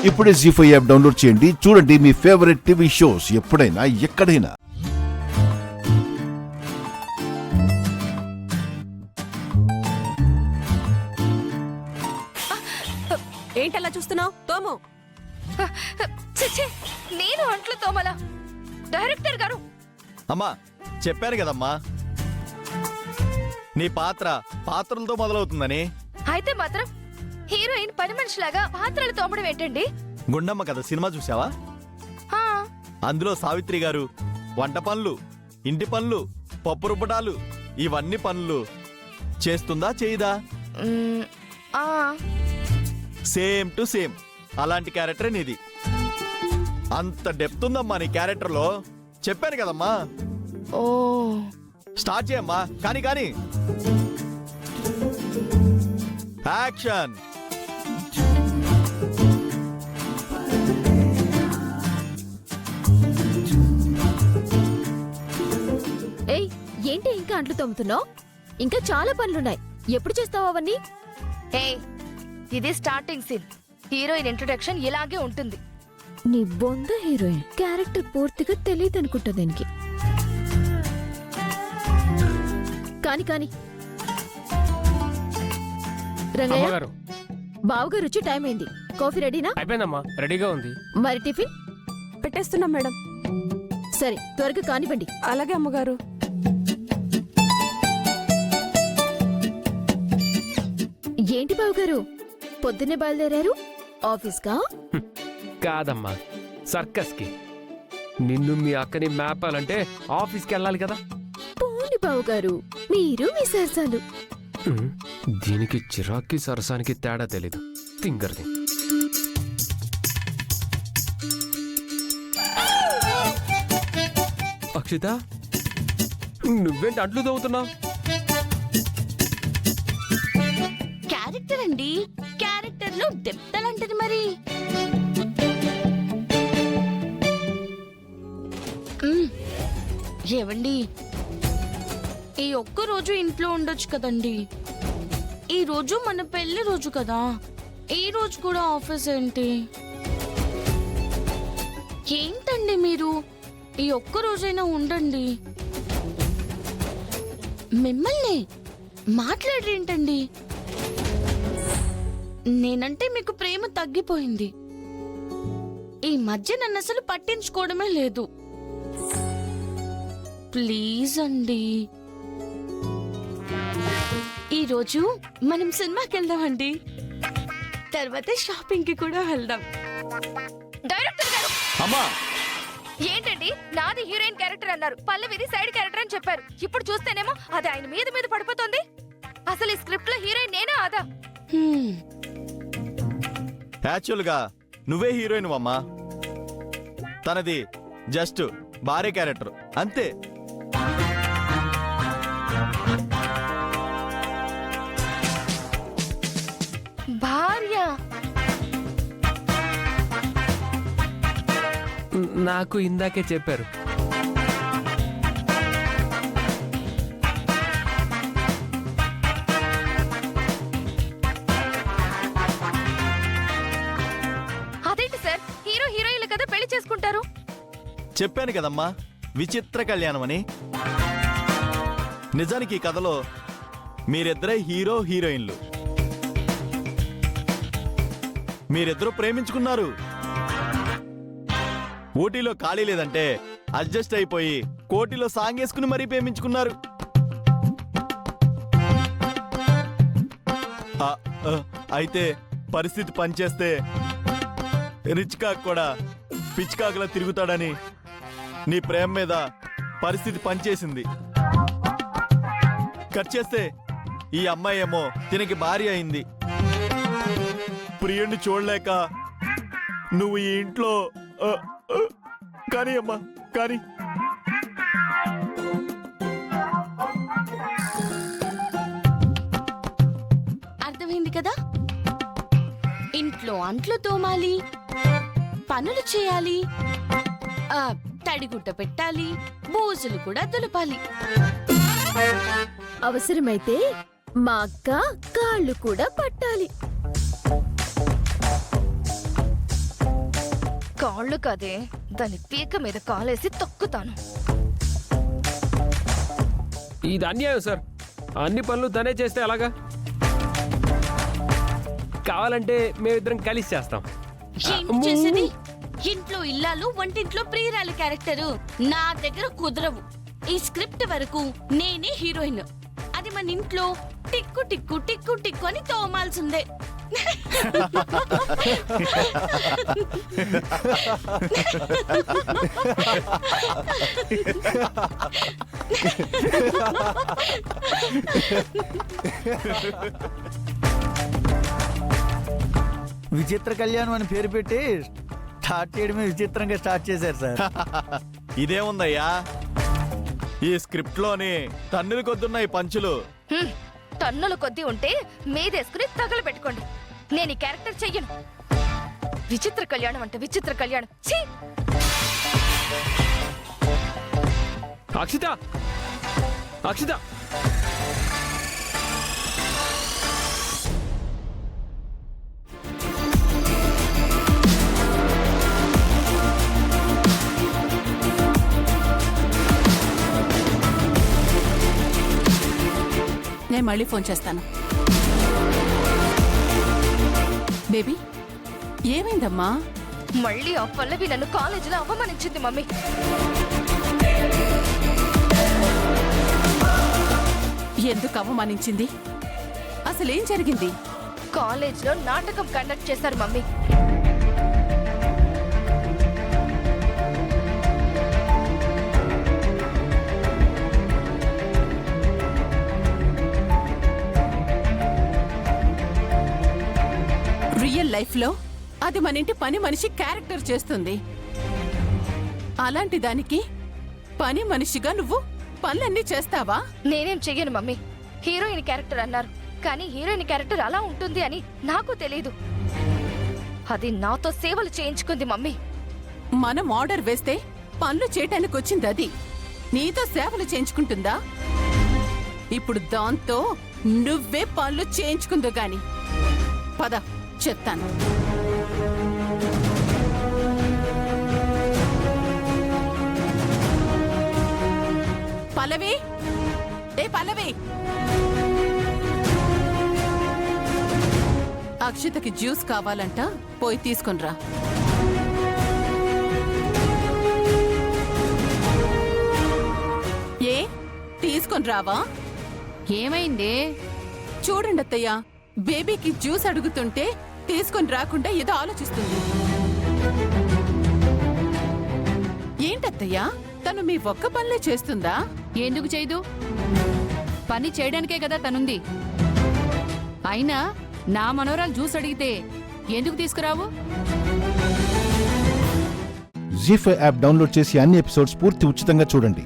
ఇప్పుడే జీ5 app download చేయండి. చూడండి మీ ఫేవరెట్ టీవీ షోస్ ఎప్పుడైనా ఎక్కడైనా. ఏంటలా చూస్తున్నావు? తోము. నేను అంట్లు తోమలా? డైరెక్టర్ గారు. అమ్మా చెప్పాను కదమ్మా, నీ పాత్రలతో మొదలవుతుందని. అయితే మాత్రం హీరోయిన్ పని మనిషిలాగా పాత్రలు తోమడం ఏంటండి? గుండమ్మ కథ సినిమా చూసావా? ఆ, అందులో సావిత్రి గారు వంట పనులు, ఇంటి పనులు, పప్పు రుబ్బటాలు, ఇవన్నీ పనులు చేస్తుందా చేయదా? ఆ. సేమ్ టు సేమ్ అలాంటి క్యారెక్టర్ నీది. అంత డెప్త్ ఉందమ్మా నీ క్యారెక్టర్లో. చెప్పాను కదమ్మా. ఓ, స్టార్ట్ చేయమ్మా. కానీ యాక్షన్. ఏయ్, ఏంటి ఇంకా అంట్లు తోముతున్నావు? ఇంకా చాలా పనులున్నాయి. ఎప్పుడు చేస్తావు అవన్నీ? ఏయ్, ఇది స్టార్టింగ్ సీన్. హీరోయిన్ ఇంట్రొడక్షన్ ఇలాగే ఉంటుంది. నీ బొంద హీరోయిన్ క్యారెక్టర్ పూర్తిగా తెలియదనుకుంటా దీనికి. కాని రంగయ్య, అమ్మగారు, బావగారు వచ్చి టైం అయింది. కాఫీ రెడీనా? అయిపోయిందమ్మా, రెడీగా ఉంది. మరి టిఫిన్ పెట్టేస్తున్నాం మేడం. సరే, త్వరగా కానివ్వండి. అలాగే అమ్మగారు. ఏంటి బావగారు పొద్దున్నే బయలుదేరారు? ఆఫీస్కా? కాదమ్మా, సర్కస్ కి. నిన్ను మీ అక్కని మేపాలంటే ఆఫీస్కి వెళ్ళాలి కదా. పోని బావగారు, మీరు మీ సరసాలు. దీనికి చిరాక్కి సరసానికి తేడా తెలీదు. తింగర్ది. అక్షిత, నువ్వేంటి అంట్లు తవ్వుతున్నావు? క్యారెక్టర్ అండి, క్యారెక్టర్ లో డెప్త్ అలాంటిది మరి. ఏవండి, ఈ ఒక్క రోజు ఇంట్లో ఉండొచ్చు కదండి. ఈ రోజు మన పెళ్లి రోజు కదా, ఈ రోజు కూడా ఆఫీస్ ఏంటి? ఏంటండి మీరు, ఈ ఒక్క రోజైనా ఉండండి. మిమ్మల్ని మాట్లాడరేంటండి? నేనంటే మీకు ప్రేమ తగ్గిపోయింది. ఈ మధ్య నన్ను అసలు పట్టించుకోవడమే లేదు. ప్లీజ్ అండి, ఈరోజు మనం సినిమాకి వెళ్దామండి. తర్వాత షాపింగ్ కి కూడా వెళ్దాం. డైరెక్టర్ గారు. అమ్మా, ఏంటండి, నాది హీరోయిన్ క్యారెక్టర్ అన్నారు, పల్లవిది సైడ్ క్యారెక్టర్ అని చెప్పారు. ఇప్పుడు చూస్తేనేమో అది ఆయన మీద పడిపోతుంది. అసలు ఈ స్క్రిప్ట్ లో హీరోయిన్ నేనా అదా? యాక్చువల్ గా నువ్వే హీరోయిన్ అమ్మా. తనది జస్ట్ భార్య క్యారెక్టర్ అంతే. భార్య? నాకు ఇందాకే చెప్పారు. అదేంటి సార్, హీరో హీరోయిన్లు కదా పెళ్లి చేసుకుంటారు. చెప్పాను కదమ్మా, విచిత్ర కళ్యాణం అని. నిజానికి ఈ కథలో మీరిద్దరే హీరో హీరోయిన్లు. మీరిద్దరూ ప్రేమించుకున్నారు. ఊటీలో ఖాళీ లేదంటే అడ్జస్ట్ అయిపోయి కోటిలో సాంగ్ వేసుకుని మరీ ప్రేమించుకున్నారు. అయితే పరిస్థితి పనిచేస్తే రిచ్ కాక్ కూడా పిచ్ కాకులా తిరుగుతాడని నీ ప్రేమ మీద పరిస్థితి పనిచేసింది. కట్ చేస్తే ఈ అమ్మాయి ఏమో తినకి భార్య అయింది. ప్రియుణ్ణి చూడలేక నువ్వు ఈ ఇంట్లో కానీ అమ్మా కానీ. అర్థమైంది కదా? ఇంట్లో అంట్లు తోమాలి, పనులు చేయాలి, తడిగుడ్డ పెట్టాలి, బూజులు కూడా దులపాలి. అవసరమైతే మా అక్క కాళ్ళు కూడా పట్టాలి. కాళ్ళు కదే, దాని పీక మీద కాలేసి తొక్కుతాను. ఇది అన్యాయం సార్. అన్ని పనులు తనే చేస్తే ఎలాగా? కావాలంటే మేమిద్దరం కలిసి చేస్తాం. ఏంటి చేసేది? ఇంట్లో ఇల్లాలు, వంటింట్లో ప్రియురాలి క్యారెక్టరు నా దగ్గర కుదరవు. ఈ స్క్రిప్ట్ వరకు నేనే హీరోయిన్. అది మన ఇంట్లో టిక్కు టిక్కు టిక్కు టిక్కు అని తోమాల్సిందే. విచిత్ర కళ్యాణం అని పేరు పెట్టి స్టార్ట్ చేయడమే విచిత్రంగా స్టార్ట్ చేశారు సార్. ఇదేముందయ్యా, ఈ స్క్రిప్ట్ లోని టన్నులు కొద్దున్నాయి పంచులు. టన్నుల కొద్దీ ఉంటే మీదేసుకుని తగలు పెట్టుకోండి. నేను ఈ క్యారెక్టర్ చెయ్యను. విచిత్ర కళ్యాణం అంటే విచిత్ర కళ్యాణం. ఛీ! అక్షిత, అక్షిత, నేను మళ్ళీ ఫోన్ చేస్తాను. బేబీ, ఏమైందమ్మా? మళ్ళీ ఆ పల్లవి నన్ను కాలేజీలో అవమానించింది మమ్మీ. ఎందుకు అవమానించింది? అసలేం జరిగింది? కాలేజీలో నాటకం కండక్ట్ చేశారు మమ్మీ. రియల్ లైఫ్ లో అది మన ఇంటి పని మనిషి క్యారెక్టర్ చేస్తుంది. అలాంటి దానికి పని మనిషిగా నువ్వు పనులన్నీ చేస్తావా? నేనేం చెయ్యను మమ్మీ. హీరోయిన్ క్యారెక్టర్ అన్నారు, కానీ హీరోయిన్ క్యారెక్టర్ అలా ఉంటుంది అని నాకు తెలీదు. అది నాతో సేవలు చేయించుకుంది మమ్మీ. మనం ఆర్డర్ వేస్తే పనులు చేయటానికి వచ్చింది అది. నీతో సేవలు చేయించుకుంటుందా? ఇప్పుడు దాంతో నువ్వే పనులు చేయించుకుందో గాని. పద చెప్తాను. పల్లవి, ఏ పల్లవి, అక్షితకి జ్యూస్ కావాలంట, పోయి తీసుకునిరా. ఏ తీసుకొని రావా? ఏమైంది? చూడండి అత్తయ్య, బేబీకి జ్యూస్ అడుగుతుంటే తీసుకొని రాకుండా ఏదో ఆలోచిస్తుంది. ఏంటత్తయ్య, తను మీ ఒక్క పనులే చేస్తుందా? ఎందుకు చేయదు? పని చేయడానికే కదా తనుంది. అయినా నా మనోరాలు జ్యూస్ అడిగితే ఎందుకు తీసుకురావు? జీ5 యాప్ డౌన్లోడ్ చేసి అన్ని ఎపిసోడ్స్ పూర్తి ఉచితంగా చూడండి.